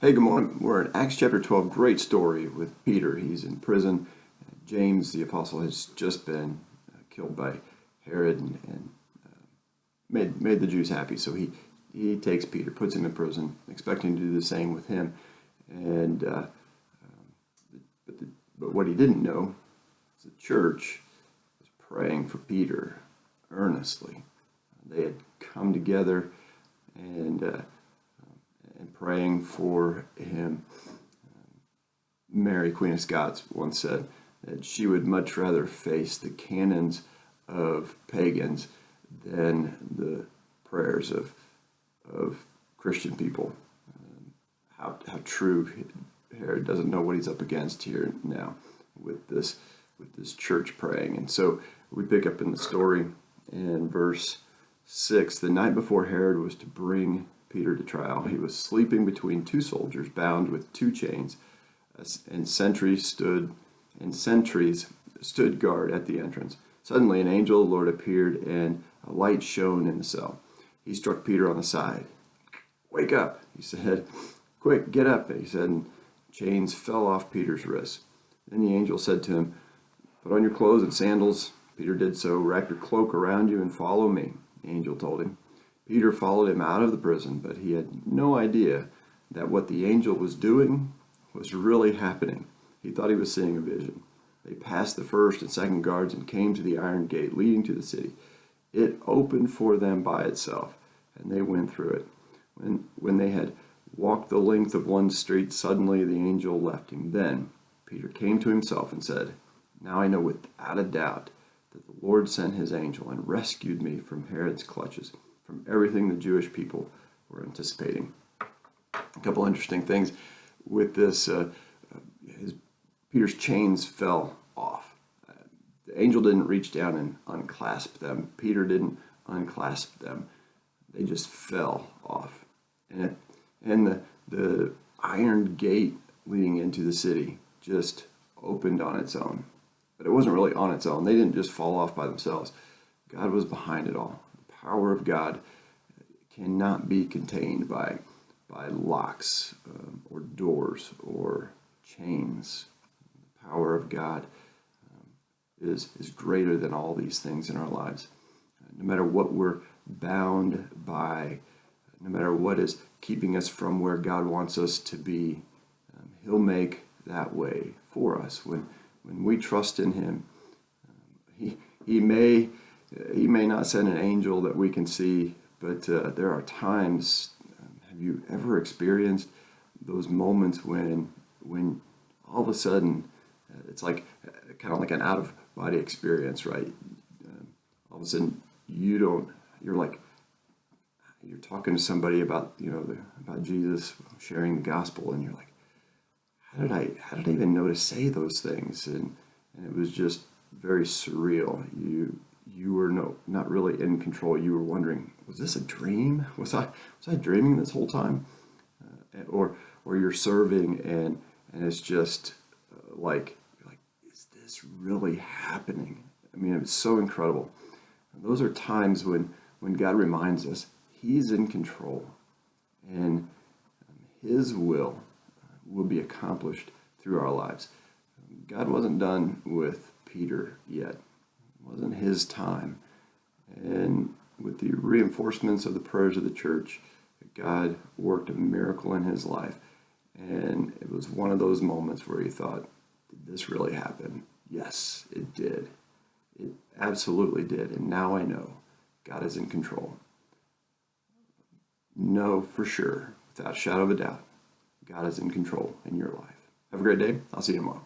Hey, good morning. We're in Acts chapter 12. Great story with Peter. He's in prison. James, the apostle, has just been killed by Herod and made the Jews happy. So he takes Peter, puts him in prison, expecting to do the same with him. And but what he didn't know is the church was praying for Peter earnestly. They had come together and praying for him. Mary, Queen of Scots, once said that she would much rather face the cannons of pagans than the prayers of Christian people. How true. Herod doesn't know what he's up against here now with this church praying. And so we pick up in the story in verse 6. The night before Herod was to bring Peter to trial, he was sleeping between two soldiers bound with two chains, and sentries stood guard at the entrance. Suddenly an angel of the Lord appeared, and a light shone in the cell. He struck Peter on the side. "Wake up," he said. "Quick, get up," he said, and chains fell off Peter's wrists. Then the angel said to him, "Put on your clothes and sandals." Peter did so. "Wrap your cloak around you and follow me," the angel told him. Peter followed him out of the prison, but he had no idea that what the angel was doing was really happening. He thought he was seeing a vision. They passed the first and second guards and came to the iron gate leading to the city. It opened for them by itself, and they went through it. When they had walked the length of one street, suddenly the angel left him. Then Peter came to himself and said, "Now I know without a doubt that the Lord sent his angel and rescued me from Herod's clutches, from everything the Jewish people were anticipating." A couple interesting things with this. Peter's chains fell off. The angel didn't reach down and unclasp them. Peter didn't unclasp them. They just fell off. And the iron gate leading into the city just opened on its own. But it wasn't really on its own. They didn't just fall off by themselves. God was behind it all. The power of God cannot be contained by locks or doors or chains. The power of God is greater than all these things in our lives. No matter what we're bound by, no matter what is keeping us from where God wants us to be, He'll make that way for us. When we trust in Him, He may not send an angel that we can see, but there are times. Have you ever experienced those moments when all of a sudden it's like kind of like an out of body experience, right? All of a sudden you're talking to somebody about about Jesus, sharing the gospel, and you're like, how did I even know to say those things? And it was just very surreal. You were not really in control. You were wondering, was this a dream? Was I dreaming this whole time? Or you're serving and it's just like, is this really happening? I mean, it was so incredible. And those are times when God reminds us He's in control, and His will be accomplished through our lives. God wasn't done with Peter yet. It wasn't His time. And with the reinforcements of the prayers of the church, God worked a miracle in his life. And it was one of those moments where he thought, did this really happen? Yes, it did. It absolutely did. And now I know God is in control. Know for sure, without a shadow of a doubt, God is in control in your life. Have a great day. I'll see you tomorrow.